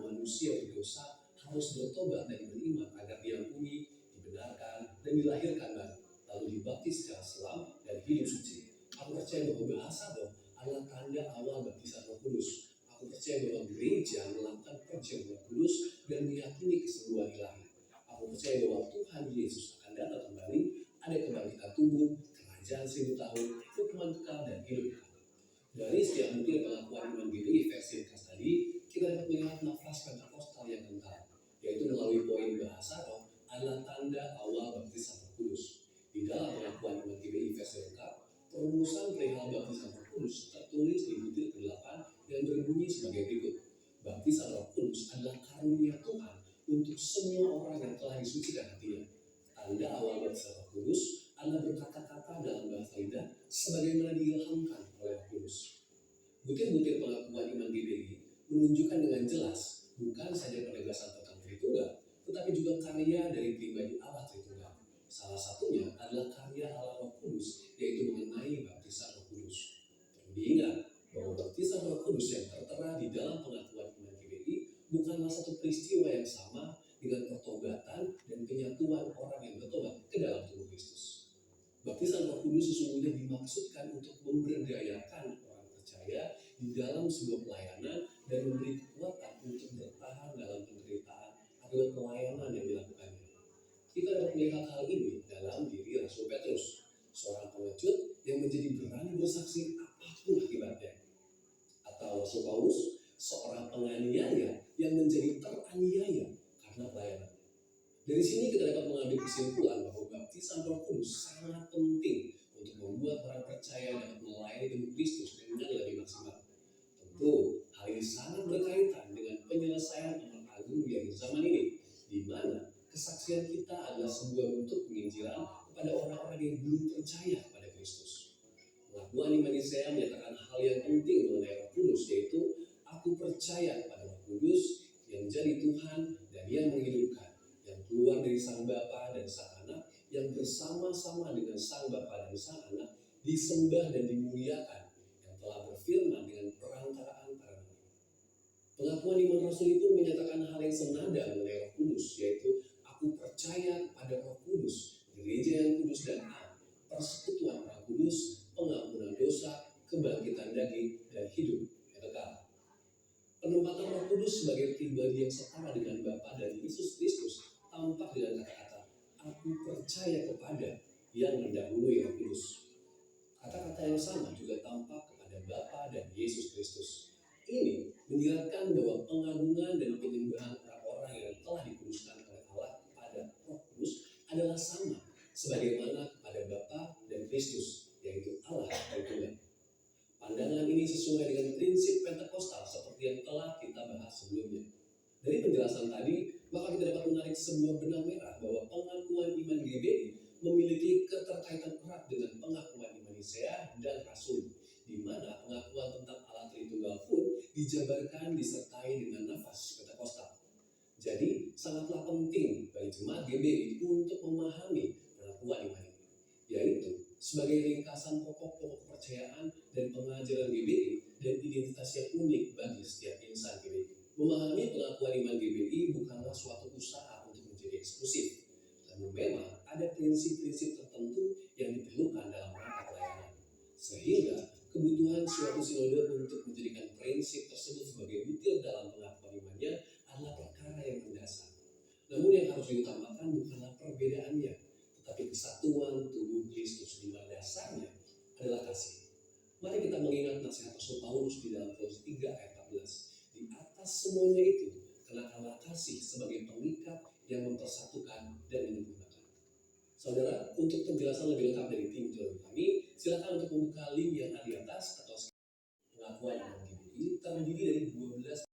bahwa manusia berdosa harus bertobat dan beriman agar diampuni, dibenarkan, dan dilahirkan baru, lalu dibaptis secara selam dan hidup suci. Aku percaya bahwa bahasa roh adalah tanda awal baptisan Roh Kudus. Aku percaya bahwa gereja melakukan kerja Roh Kudus dan meyakini kesembuhan ilahi. Aku percaya bahwa Tuhan Yesus akan datang kembali, ada kebangkitan tubuh, kerajaan 1000 tahun, hukuman kekal, dan hidup kekal. Dari setiap butir pengakuan iman GBI versi ringkas tadi, kita dapat melihat nafas Pentakostal yang kental, yaitu melalui poin bahasa roh adalah tanda awal baptisan Roh Kudus. Di dalam pengakuan iman GBI versi lengkap, perumusan perihal baptisan Roh Kudus tertulis di butir ke-8 yang berbunyi sebagai berikut. Baptisan Roh Kudus adalah karunia Tuhan untuk semua orang yang telah disucikan hatinya. Tanda awal baptisan Roh Kudus adalah berkata-kata dalam bahasa lidah sebagaimana diilhamkan oleh Roh Kudus. Butir-butir pengakuan iman GBI menunjukkan dengan jelas bukan saja penegasan tentang Tritunggal, tetapi juga karya dari pribadi Allah Tritunggal. Salah satunya adalah karya Allah Roh Kudus, yaitu mengenai baptisan Roh Kudus. Perlu diingat bahwa baptisan Roh Kudus yang tertera di dalam pengakuan iman GBI bukanlah satu peristiwa yang sama dengan pertobatan dan penyatuan orang yang bertobat ke dalam tubuh Kristus. Baptisan Roh Kudus sesungguhnya dimaksudkan untuk memberdayakan orang percaya di dalam sebuah pelayanan dan memberi kekuatan untuk bertahan dalam penderitaan akibat pelayanan yang dilakukannya. Kita dapat melihat hal ini dalam diri Rasul Petrus, seorang pengecut yang menjadi berani bersaksi apapun akibatnya. Atau Rasul Paulus, seorang penganiaya yang menjadi teraniaya karena pelayanan. Dari sini kita dapat mengambil kesimpulan bahwa baptisan Roh Kudus sangat penting untuk membuat orang percaya dapat melayani tubuh Kristus dengan lebih maksimal. Tentu, hal ini sangat berkaitan dengan penyelesaian amanat agung di akhir zaman ini, di mana kesaksian kita adalah sebuah bentuk penginjilan kepada orang-orang yang belum percaya kepada Kristus. Pengakuan iman Yesaya menyatakan hal yang penting mengenai Roh Kudus, yaitu aku percaya kepada Roh Kudus yang menjadi Tuhan dan yang menghidupkan, yang keluar dari Sang Bapa dan Sang Anak, yang bersama-sama dengan Sang Bapa dan Sang Anak disembah dan dimuliakan, yang telah berfirman dengan perantaraan para nabi. Pengakuan iman Rasul itu menyatakan hal yang senada mengenai Roh Kudus, yaitu aku percaya kepada Roh Kudus, gereja yang kudus dan am, persekutuan Roh Kudus, pengampunan dosa, kebangkitan daging, dan hidup yang kekal. Penempatan Roh Kudus sebagai pribadi yang setara dengan Bapa dan Yesus Kristus tampak dengan kata-kata aku percaya kepada yang mendahului Roh Kudus. Kata-kata yang sama juga tampak kepada Bapa dan Yesus Kristus. Ini menjelaskan bahwa pengagungan dan penyembahan orang-orang yang telah dikuduskan oleh Allah kepada Roh Kudus adalah sama sebagaimana kepada Bapa dan Kristus, yaitu Allah Tritunggal. Pandangan ini sesuai dengan prinsip Pentakostal seperti yang telah kita bahas sebelumnya. Dari penjelasan tadi, maka kita dapat menarik sebuah benang merah bahwa pengakuan iman GBI memiliki keterkaitan erat dengan pengakuan iman Yesaya dan Rasul, di mana pengakuan tentang Allah Tritunggal pun dijabarkan disertai dengan nafas Pentakostal. Jadi, sangatlah penting bagi jemaat GBI untuk memahami pengakuan iman ini, yaitu sebagai ringkasan pokok-pokok kepercayaan dan pengajaran GBI dan identitas yang unik bagi setiap insan GBI. Memahami pengakuan iman GBI bukanlah suatu usaha untuk menjadi eksklusif, namun memang ada prinsip-prinsip tertentu yang diperlukan dalam rangka pelayanan, sehingga kebutuhan suatu sinode untuk menjadikan prinsip tersebut sebagai butir dalam pengakuan imannya adalah perkara yang mendasar. Namun yang harus diutamakan bukanlah perbedaannya, tetapi kesatuan tubuh Kristus, di mana dasarnya adalah kasih. Mari kita mengingat nasihat Rasul Paulus di dalam Kolose 3 ayat 14. Di atas semuanya itu, kenakanlah kasih sebagai pengikat yang mempersatukan dan menyempurnakan. Saudara, untuk penjelasan lebih lengkap dari tim teologi kami, silakan untuk membuka link yang ada di atas atau pengakuan iman GBI terdiri dari 12